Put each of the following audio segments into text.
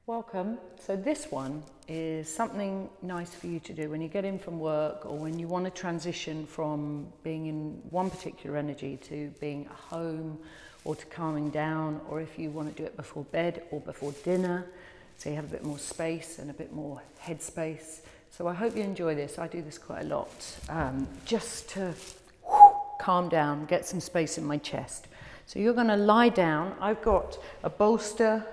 Welcome. So this one is something nice for you to do when you get in from work or when you want to transition from being in one particular energy to being at home or to calming down, or if you want to do it before bed or before dinner, so you have a bit more space and a bit more headspace. So I hope you enjoy this. I do this quite a lot, just to calm down, get some space in my chest. So you're going to lie down. I've got a bolster,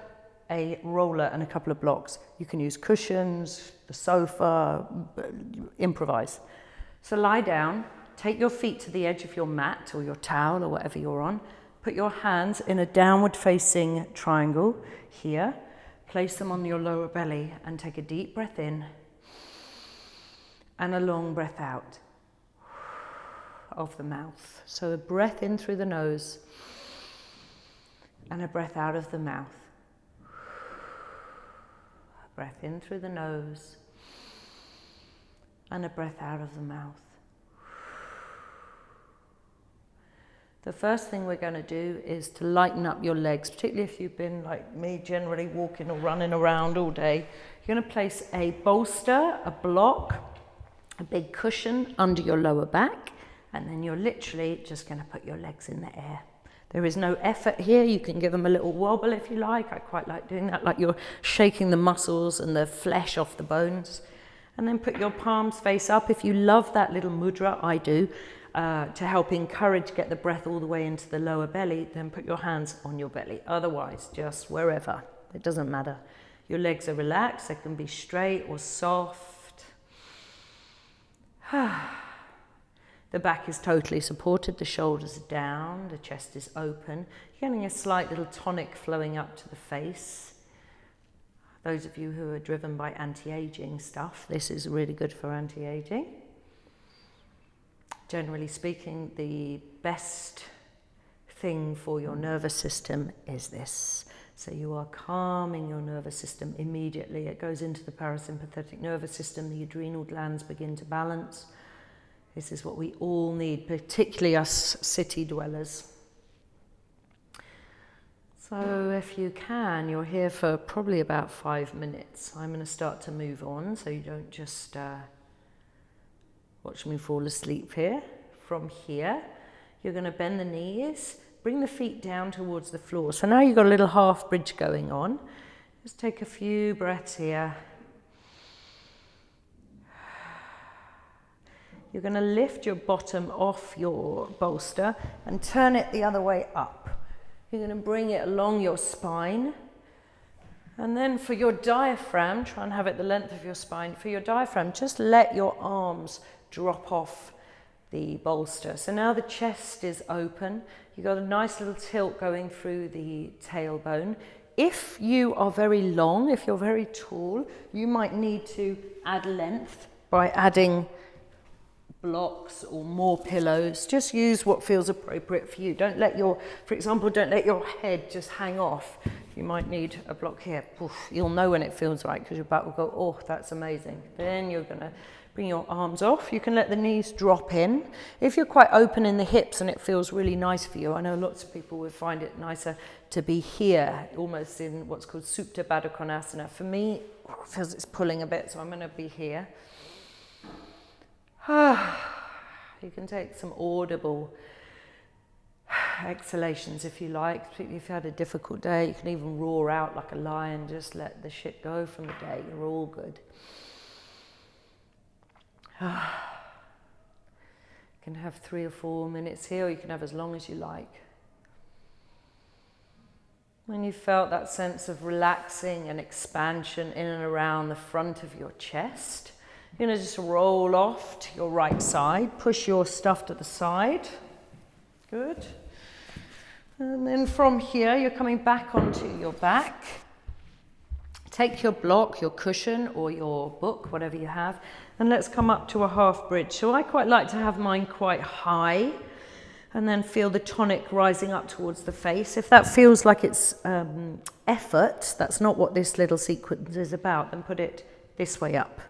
a roller and a couple of blocks. You can use cushions, the sofa, improvise. So lie down, take your feet to the edge of your mat or your towel or whatever you're on. Put your hands in a downward facing triangle here. Place them on your lower belly and take a deep breath in and a long breath out of the mouth. So a breath in through the nose and a breath out of the mouth. Breath in through the nose and a breath out of the mouth. The first thing we're going to do is to lighten up your legs, particularly if you've been like me, generally walking or running around all day. You're going to place a bolster, a block, a big cushion under your lower back, and then you're literally just going to put your legs in the air. There is no effort here. You can give them a little wobble if you like. I quite like doing that, like you're shaking the muscles and the flesh off the bones. And then put your palms face up. If you love that little mudra, I do, to help encourage, get the breath all the way into the lower belly, then put your hands on your belly. Otherwise, just wherever. It doesn't matter. Your legs are relaxed. They can be straight or soft. The back is totally supported, the shoulders are down, the chest is open. You're getting a slight little tonic flowing up to the face. Those of you who are driven by anti-aging stuff, this is really good for anti-aging. Generally speaking, the best thing for your nervous system is this. So you are calming your nervous system immediately. It goes into the parasympathetic nervous system, the adrenal glands begin to balance. This is what we all need, particularly us city dwellers. So if you can, you're here for probably about 5 minutes. I'm going to start to move on so you don't just watch me fall asleep here. From here, you're going to bend the knees, bring the feet down towards the floor. So now you've got a little half bridge going on. Just take a few breaths here. You're going to lift your bottom off your bolster and turn it the other way up. You're going to bring it along your spine. And then for your diaphragm, try and have it the length of your spine. For your diaphragm, just let your arms drop off the bolster. So now the chest is open. You've got a nice little tilt going through the tailbone. If you are very long, if you're very tall, you might need to add length by adding blocks or more pillows. Just use what feels appropriate for you. Don't let your, for example, don't let your head just hang off. You might need a block here. Oof, you'll know when it feels right because your back will go, oh, that's amazing. Then you're going to bring your arms off. You can let the knees drop in. If you're quite open in the hips and it feels really nice for you, I know lots of people would find it nicer to be here, almost in what's called Supta Baddha Konasana. For me, it feels it's pulling a bit, so I'm going to be here. You can take some audible exhalations if you like, particularly if you had a difficult day. You can even roar out like a lion, just let the shit go from the day. You're all good. You can have 3 or 4 minutes here, or you can have as long as you like. When you felt that sense of relaxing and expansion in and around the front of your chest, you're going to just roll off to your right side, push your stuff to the side. Good. And then from here, you're coming back onto your back. Take your block, your cushion, or your book, whatever you have, and let's come up to a half bridge. So I quite like to have mine quite high, and then feel the tonic rising up towards the face. If that feels like it's effort, that's not what this little sequence is about, then put it this way up.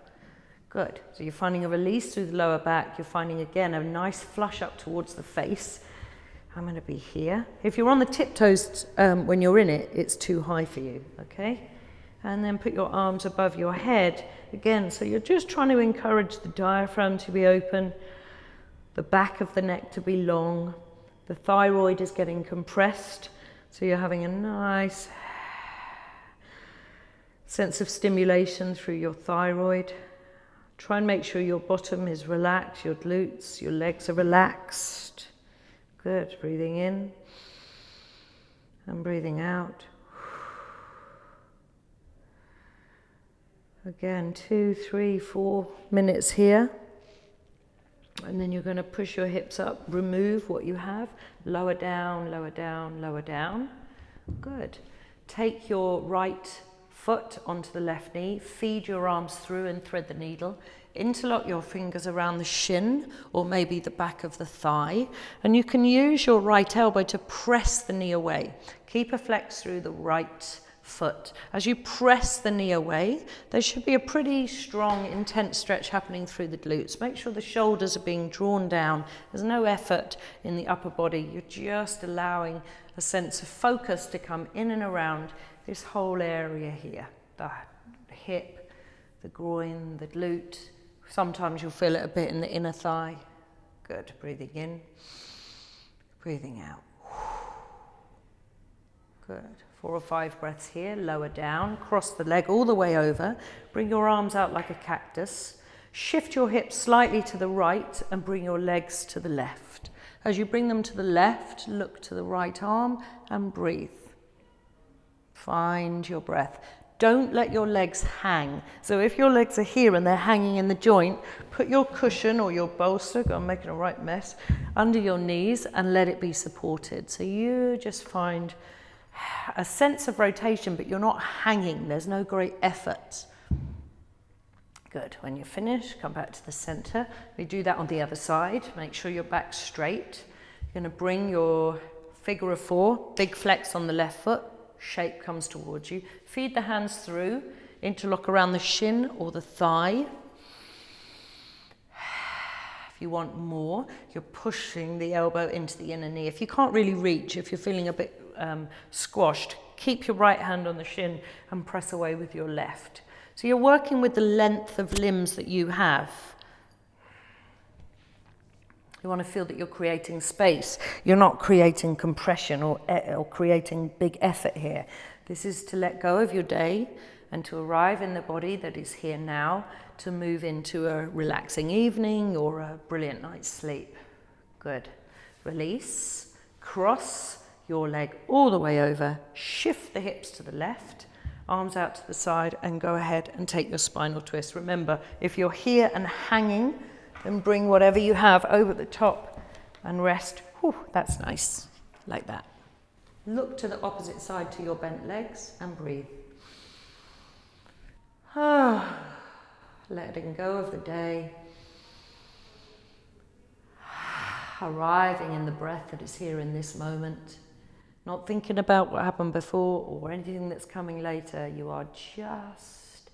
Good. So you're finding a release through the lower back. You're finding, again, a nice flush up towards the face. I'm going to be here. If you're on the tiptoes when you're in it, it's too high for you, okay? And then put your arms above your head. Again, so you're just trying to encourage the diaphragm to be open, the back of the neck to be long. The thyroid is getting compressed, so you're having a nice sense of stimulation through your thyroid. Try and make sure your bottom is relaxed, your glutes, your legs are relaxed. Good, breathing in and breathing out. Again, 2, 3, 4 minutes here. And then you're going to push your hips up, remove what you have, lower down, lower down, lower down. Good. Take your right foot onto the left knee, feed your arms through and thread the needle. Interlock your fingers around the shin or maybe the back of the thigh. And you can use your right elbow to press the knee away. Keep a flex through the right foot. As you press the knee away, there should be a pretty strong, intense stretch happening through the glutes. Make sure the shoulders are being drawn down. There's no effort in the upper body. You're just allowing a sense of focus to come in and around this whole area here. The hip, the groin, the glute. Sometimes you'll feel it a bit in the inner thigh. Good. Breathing in, breathing out. Good. 4 or 5 breaths here. Lower down, cross the leg all the way over. Bring your arms out like a cactus. Shift your hips slightly to the right and bring your legs to the left. As you bring them to the left, look to the right arm and breathe. Find your breath. Don't let your legs hang. So if your legs are here and they're hanging in the joint, put your cushion or your bolster, I'm making a right mess, under your knees and let it be supported. So you just find a sense of rotation, but you're not hanging. There's no great effort. Good. When you're finished, come back to the center. We do that on the other side. Make sure your back's straight. You're going to bring your figure of 4, big flex on the left foot. Shape comes towards you. Feed the hands through, interlock around the shin or the thigh. If you want more, you're pushing the elbow into the inner knee. If you can't really reach, if you're feeling a bit squashed, keep your right hand on the shin and press away with your left. So you're working with the length of limbs that you have. You want to feel that you're creating space. You're not creating compression or creating big effort here. This is to let go of your day and to arrive in the body that is here now, to move into a relaxing evening or a brilliant night's sleep. Good. Release. Cross your leg all the way over. Shift the hips to the left. Arms out to the side and go ahead and take your spinal twist. Remember, if you're here and hanging, then bring whatever you have over the top and rest. Whew, that's nice, like that. Look to the opposite side to your bent legs and breathe. Letting go of the day. Arriving in the breath that is here in this moment. Not thinking about what happened before or anything that's coming later. You are just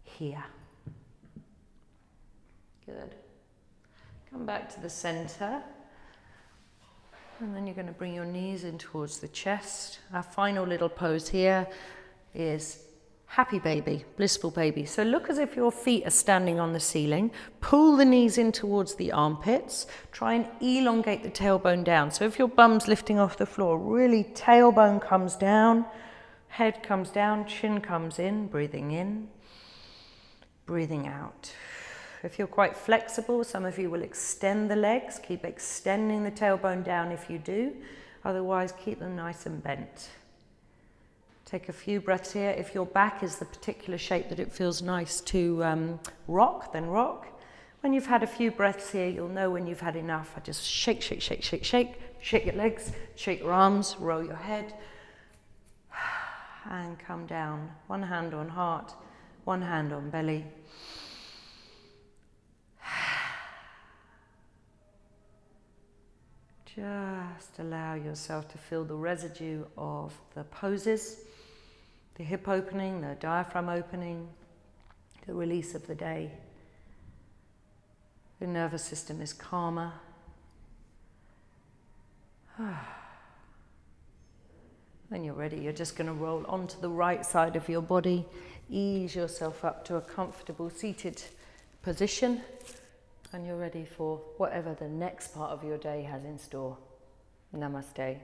here. Good. Come back to the center. And then you're going to bring your knees in towards the chest. Our final little pose here is happy baby, blissful baby. So look as if your feet are standing on the ceiling. Pull the knees in towards the armpits. Try and elongate the tailbone down. So if your bum's lifting off the floor, really tailbone comes down, head comes down, chin comes in, breathing out. If you're quite flexible, some of you will extend the legs. Keep extending the tailbone down if you do. Otherwise, keep them nice and bent. Take a few breaths here. If your back is the particular shape that it feels nice to rock, then rock. When you've had a few breaths here, you'll know when you've had enough. I just shake, shake, shake, shake, shake. Shake your legs, shake your arms, roll your head. And come down. One hand on heart, one hand on belly. Just allow yourself to feel the residue of the poses, the hip opening, the diaphragm opening, the release of the day. The nervous system is calmer. When you're ready, you're just going to roll onto the right side of your body. Ease yourself up to a comfortable seated position. And you're ready for whatever the next part of your day has in store. Namaste.